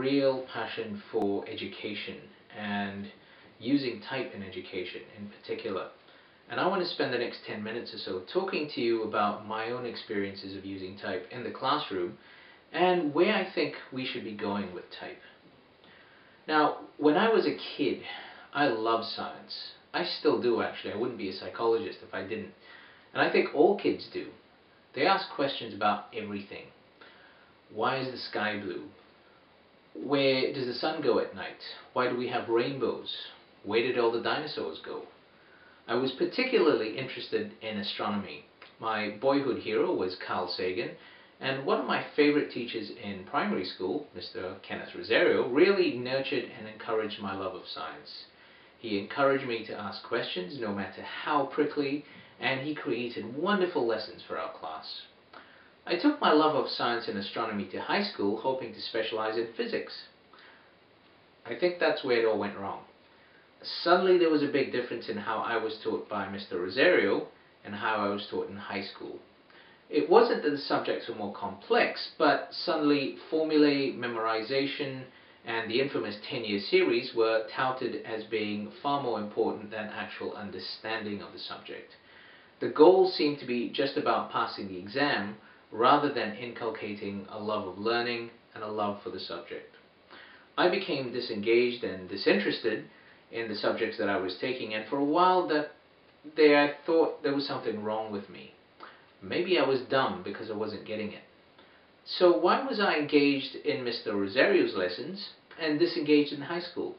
real passion for education and using type in education in particular. And I want to spend the next 10 minutes or so talking to you about my own experiences of using type in the classroom and where I think we should be going with type. Now, when I was a kid, I loved science. I still do, actually. I wouldn't be a psychologist if I didn't. And I think all kids do. They ask questions about everything. Why is the sky blue? Where does the sun go at night? Why do we have rainbows? Where did all the dinosaurs go? I was particularly interested in astronomy. My boyhood hero was Carl Sagan, and one of my favorite teachers in primary school, Mr. Kenneth Rosario, really nurtured and encouraged my love of science. He encouraged me to ask questions, no matter how prickly, and he created wonderful lessons for our class. I took my love of science and astronomy to high school, hoping to specialize in physics. I think that's where it all went wrong. Suddenly there was a big difference in how I was taught by Mr. Rosario and how I was taught in high school. It wasn't that the subjects were more complex, but suddenly formulae, memorization, and the infamous 10-year series were touted as being far more important than actual understanding of the subject. The goal seemed to be just about passing the exam, rather than inculcating a love of learning and a love for the subject. I became disengaged and disinterested in the subjects that I was taking, and for a while I thought there was something wrong with me. Maybe I was dumb because I wasn't getting it. So why was I engaged in Mr. Rosario's lessons and disengaged in high school?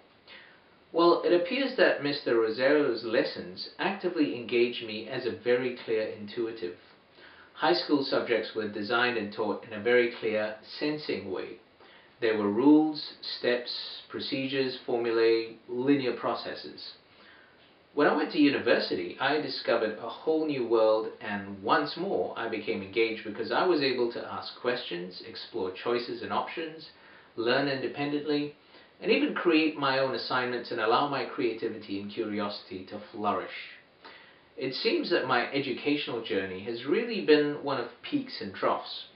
Well, it appears that Mr. Rosario's lessons actively engaged me as a very clear intuitive. High school subjects were designed and taught in a very clear, sensing way. There were rules, steps, procedures, formulae, linear processes. When I went to university, I discovered a whole new world, and once more I became engaged because I was able to ask questions, explore choices and options, learn independently, and even create my own assignments and allow my creativity and curiosity to flourish. It seems that my educational journey has really been one of peaks and troughs.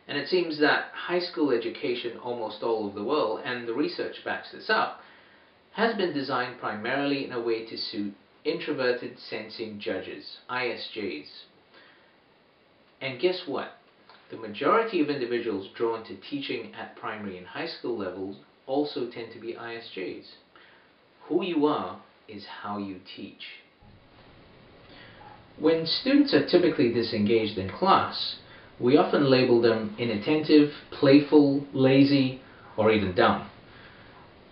And it seems that high school education almost all over the world, and the research backs this up, has been designed primarily in a way to suit introverted sensing judges, ISJs. And guess what? The majority of individuals drawn to teaching at primary and high school levels also tend to be ISJs. Who you are is how you teach. When students are typically disengaged in class, we often label them inattentive, playful, lazy, or even dumb.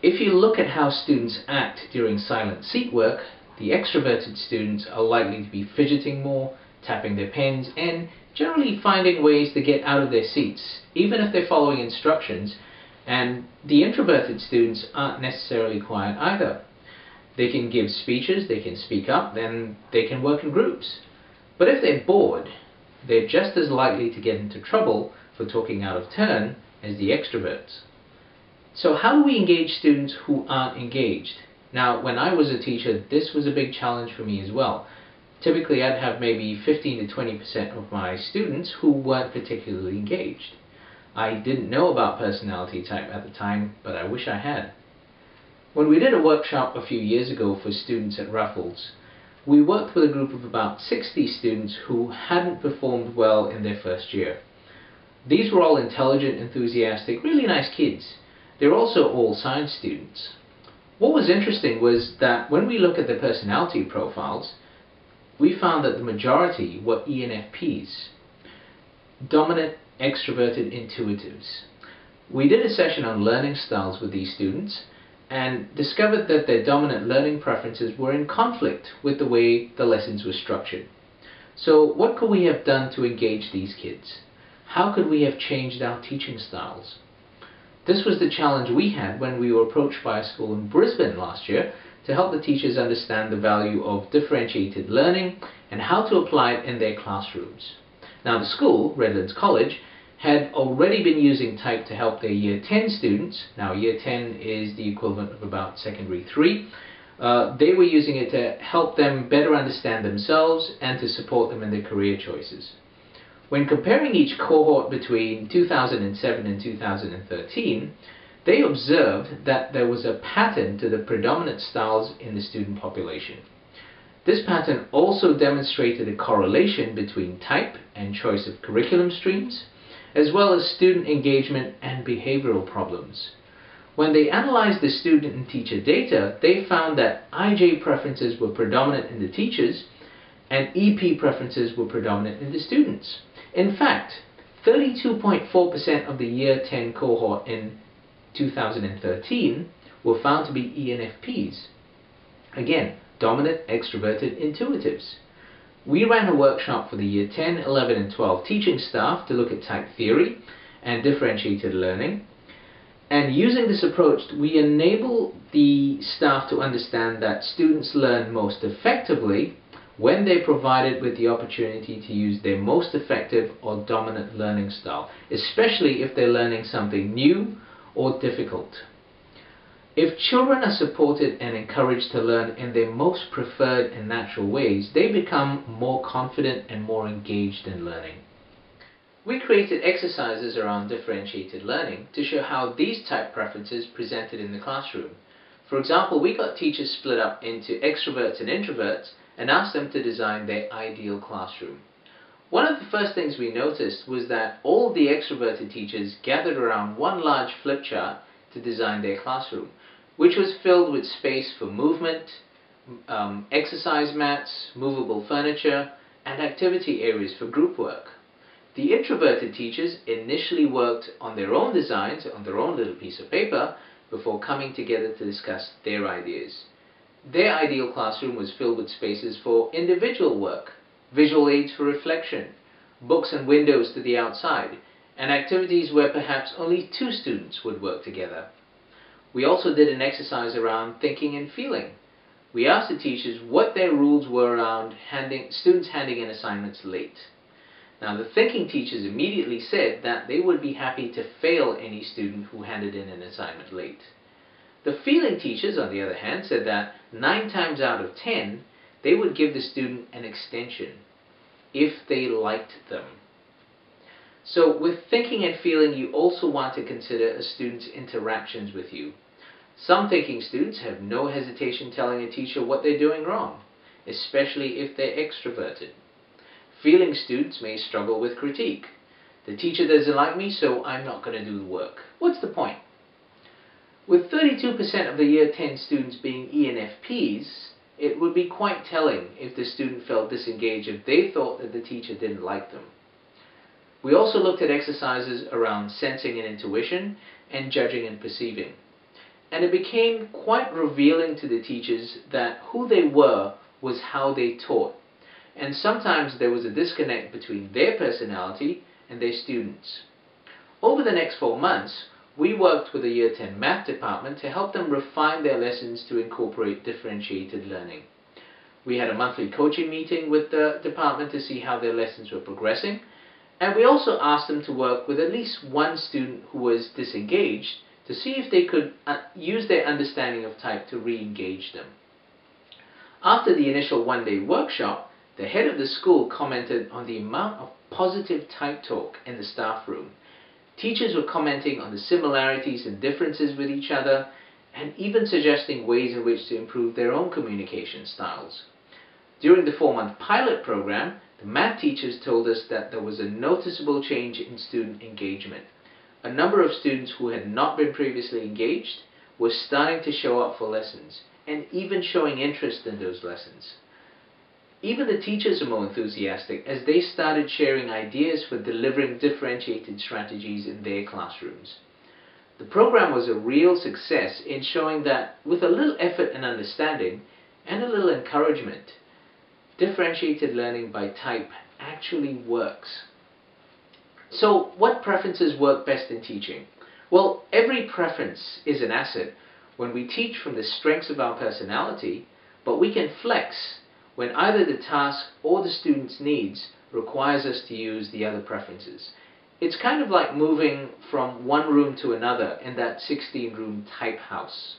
If you look at how students act during silent seat work, the extroverted students are likely to be fidgeting more, tapping their pens, and generally finding ways to get out of their seats, even if they're following instructions, and the introverted students aren't necessarily quiet either. They can give speeches, they can speak up, then they can work in groups. But if they're bored, they're just as likely to get into trouble for talking out of turn as the extroverts. So how do we engage students who aren't engaged? Now, when I was a teacher, this was a big challenge for me as well. Typically, I'd have maybe 15 to 20% of my students who weren't particularly engaged. I didn't know about personality type at the time, but I wish I had. When we did a workshop a few years ago for students at Raffles, we worked with a group of about 60 students who hadn't performed well in their first year. These were all intelligent, enthusiastic, really nice kids. They're also all science students. What was interesting was that when we look at their personality profiles, we found that the majority were ENFPs, dominant, extroverted intuitives. We did a session on learning styles with these students and discovered that their dominant learning preferences were in conflict with the way the lessons were structured. So what could we have done to engage these kids? How could we have changed our teaching styles? This was the challenge we had when we were approached by a school in Brisbane last year to help the teachers understand the value of differentiated learning and how to apply it in their classrooms. Now the school, Redlands College, had already been using type to help their Year 10 students. Now Year 10 is the equivalent of about Secondary 3. They were using it to help them better understand themselves and to support them in their career choices. When comparing each cohort between 2007 and 2013, they observed that there was a pattern to the predominant styles in the student population. This pattern also demonstrated a correlation between type and choice of curriculum streams, as well as student engagement and behavioral problems. When they analyzed the student and teacher data, they found that IJ preferences were predominant in the teachers and EP preferences were predominant in the students. In fact, 32.4% of the Year 10 cohort in 2013 were found to be ENFPs. Again, dominant, extroverted intuitives. We ran a workshop for the Year 10, 11 and 12 teaching staff to look at type theory and differentiated learning. And using this approach, we enable the staff to understand that students learn most effectively when they're provided with the opportunity to use their most effective or dominant learning style, especially if they're learning something new or difficult. If children are supported and encouraged to learn in their most preferred and natural ways, they become more confident and more engaged in learning. We created exercises around differentiated learning to show how these type preferences presented in the classroom. For example, we got teachers split up into extroverts and introverts and asked them to design their ideal classroom. One of the first things we noticed was that all the extroverted teachers gathered around one large flip chart to design their classroom, which was filled with space for movement, exercise mats, movable furniture, and activity areas for group work. The introverted teachers initially worked on their own designs on their own little piece of paper before coming together to discuss their ideas. Their ideal classroom was filled with spaces for individual work, visual aids for reflection, books and windows to the outside, and activities where perhaps only two students would work together. We also did an exercise around thinking and feeling. We asked the teachers what their rules were around students handing in assignments late. Now, the thinking teachers immediately said that they would be happy to fail any student who handed in an assignment late. The feeling teachers, on the other hand, said that 9 times out of 10, they would give the student an extension if they liked them. So with thinking and feeling, you also want to consider a student's interactions with you. Some thinking students have no hesitation telling a teacher what they're doing wrong, especially if they're extroverted. Feeling students may struggle with critique. The teacher doesn't like me, so I'm not going to do the work. What's the point? With 32% of the Year 10 students being ENFPs, it would be quite telling if the student felt disengaged if they thought that the teacher didn't like them. We also looked at exercises around sensing and intuition and judging and perceiving. And it became quite revealing to the teachers that who they were was how they taught. And sometimes there was a disconnect between their personality and their students. Over the next 4 months, we worked with the Year 10 Math department to help them refine their lessons to incorporate differentiated learning. We had a monthly coaching meeting with the department to see how their lessons were progressing, and we also asked them to work with at least one student who was disengaged to see if they could use their understanding of type to re-engage them. After the initial one-day workshop, the head of the school commented on the amount of positive type talk in the staff room. Teachers were commenting on the similarities and differences with each other, and even suggesting ways in which to improve their own communication styles. During the 4-month pilot program, the math teachers told us that there was a noticeable change in student engagement. A number of students who had not been previously engaged were starting to show up for lessons, and even showing interest in those lessons. Even the teachers were more enthusiastic as they started sharing ideas for delivering differentiated strategies in their classrooms. The program was a real success in showing that with a little effort and understanding and a little encouragement, differentiated learning by type actually works. So what preferences work best in teaching? Well, every preference is an asset when we teach from the strengths of our personality, but we can flex when either the task or the student's needs requires us to use the other preferences. It's kind of like moving from one room to another in that 16-room type house.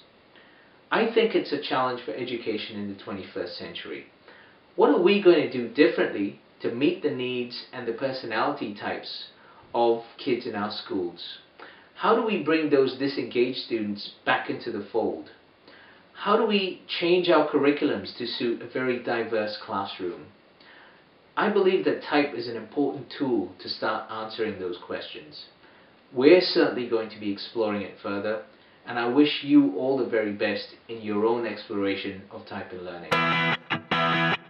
I think it's a challenge for education in the 21st century. What are we going to do differently to meet the needs and the personality types of kids in our schools? How do we bring those disengaged students back into the fold? How do we change our curriculums to suit a very diverse classroom? I believe that type is an important tool to start answering those questions. We're certainly going to be exploring it further, and I wish you all the very best in your own exploration of type and learning.